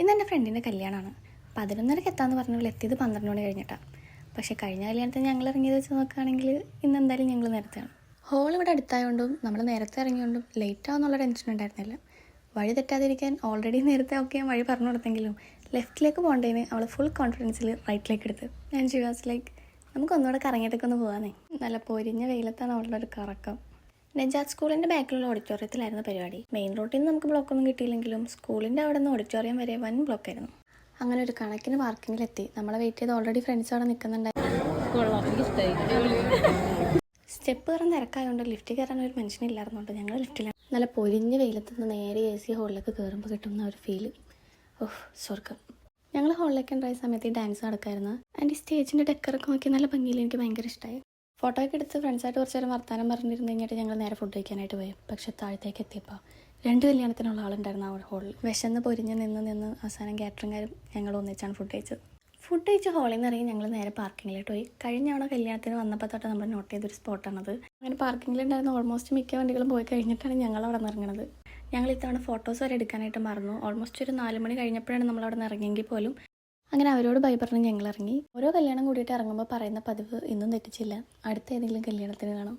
ഇന്നെൻ്റെ ഫ്രണ്ടിൻ്റെ കല്യാണമാണ്. 11:30 എത്താമെന്ന് പറഞ്ഞാൽ എത്തിയത് 12 മണി കഴിഞ്ഞിട്ടാണ്. പക്ഷേ കഴിഞ്ഞ കല്യാണത്തിന് ഞങ്ങൾ ഇറങ്ങിയത് വെച്ച് നോക്കുകയാണെങ്കിൽ ഇന്ന് എന്തായാലും ഞങ്ങൾ നേരത്തെയാണ്. ഹോൾ ഇവിടെ അടുത്തായതുകൊണ്ടും നമ്മൾ നേരത്തെ ഇറങ്ങിയോണ്ടും ലേറ്റ് ആവുന്നുള്ള ടെൻഷൻ ഉണ്ടായിരുന്നില്ല. വഴി തെറ്റാതിരിക്കാൻ ഓൾറെഡി നേരത്തെ ഒക്കെ ഞാൻ വഴി പറഞ്ഞു കൊടുത്തെങ്കിലും ലെഫ്റ്റിലേക്ക് പോകേണ്ടതിന് അവൾ ഫുൾ കോൺഫിഡൻസിൽ റൈറ്റിലേക്ക് എടുത്ത്. ഞാൻ ഷി ലൈക്ക് നമുക്കൊന്നുകൂടെ കറങ്ങിയിട്ടൊക്കെ ഒന്ന് പോകാനേ. നല്ല പൊരിഞ്ഞ വെയിലത്താണ് അവളുടെ ഒരു കറക്കം. നജാത്ത് സ്കൂളിൻ്റെ ബാക്കിലുള്ള ഓഡിറ്റോറിയത്തിലായിരുന്നു പരിപാടി. മെയിൻ റോഡിൽ നിന്ന് നമുക്ക് ബ്ലോക്കൊന്നും കിട്ടിയില്ലെങ്കിലും സ്കൂളിൻ്റെ അവിടെ നിന്ന് ഓഡിറ്റോറിയം വരെ വൻ ബ്ലോക്കായിരുന്നു. അങ്ങനെ ഒരു കണക്കിന് പാർക്കിങ്ങിലെത്തി. നമ്മളെ വെയിറ്റ് ചെയ്ത് ഓൾറെഡി ഫ്രണ്ട്സ് അവിടെ നിൽക്കുന്നുണ്ടായിരുന്നു. സ്റ്റെപ്പ് കയറാൻ തിരക്കായതുകൊണ്ട് ലിഫ്റ്റ് കയറാൻ ഒരു മനുഷ്യനില്ലായിരുന്നുകൊണ്ട് ഞങ്ങൾ ലിഫ്റ്റിലാണ്. നല്ല പൊരിഞ്ഞ വെയിലത്തുനിന്ന് നേരെ AC ഹോളിലേക്ക് കയറുമ്പോൾ കിട്ടുന്ന ഒരു ഫീല്, ഓഹ് സ്വർഗം. ഞങ്ങൾ ഹോളിലേക്ക് ഉണ്ടായ സമയത്ത് ഈ ഡാൻസ് നടക്കായിരുന്നു. ആൻഡ് ഈ സ്റ്റേജിൻ്റെ ഡെക്കറൊക്കെ നോക്കി നല്ല ഭംഗിയിൽ എനിക്ക് ഭയങ്കര ഇഷ്ടമായി. ഫോട്ടോ ഒക്കെ എടുത്ത് ഫ്രണ്ട്സായിട്ട് കുറച്ച് നേരം വർത്താനം പറഞ്ഞിരുന്ന് കഴിഞ്ഞിട്ട് ഞങ്ങൾ നേരെ ഫുഡ് കഴിക്കാനായിട്ട് പോയി. പക്ഷേ താഴത്തേക്ക് എത്തിയപ്പോൾ 2 കല്യാണത്തിനുള്ള ആളുണ്ടായിരുന്നു ആ ഹോളിൽ. വിശന്ന് പൊരിഞ്ഞ് നിന്ന് അവസാനം കാറ്ററിംഗുകാരും ഞങ്ങൾ ഒന്നിച്ചാണ് ഫുഡ് കഴിച്ചത്. ഫുഡ് കഴിച്ച് ഹോളിൽ നിന്ന് ഇറങ്ങി ഞങ്ങൾ നേരെ പാർക്കിങ്ങിലോട്ട് പോയി. കഴിഞ്ഞ തവണ കല്യാണത്തിന് വന്നപ്പോൾ തൊട്ട് നമ്മൾ നോട്ട് ചെയ്തൊരു സ്പോട്ടാണത്. അങ്ങനെ പാർക്കിങ്ങിലുണ്ടായിരുന്ന ഓൾമോസ്റ്റ് മിക്ക വണ്ടികളും പോയി കഴിഞ്ഞിട്ടാണ് ഞങ്ങൾ അവിടെ നിന്ന് ഇറങ്ങുന്നത്. ഞങ്ങൾ ഇത്തവണ ഫോട്ടോസ് വരെ എടുക്കാനായിട്ട് മറന്നു. ഓൾമോസ്റ്റ് ഒരു 4 മണി കഴിഞ്ഞപ്പോഴാണ് നമ്മൾ അവിടെ നിന്ന് ഇറങ്ങിയെങ്കിൽ പോലും. അങ്ങനെ അവരോട് ബൈ പറഞ്ഞ് ഞങ്ങൾ ഇറങ്ങി. ഓരോ കല്യാണം കൂടിയിട്ട് ഇറങ്ങുമ്പോൾ പറയുന്ന പതിവ് ഇന്നും തെറ്റിച്ചില്ല. അടുത്ത ഏതെങ്കിലും കല്യാണത്തിന് കാണാം.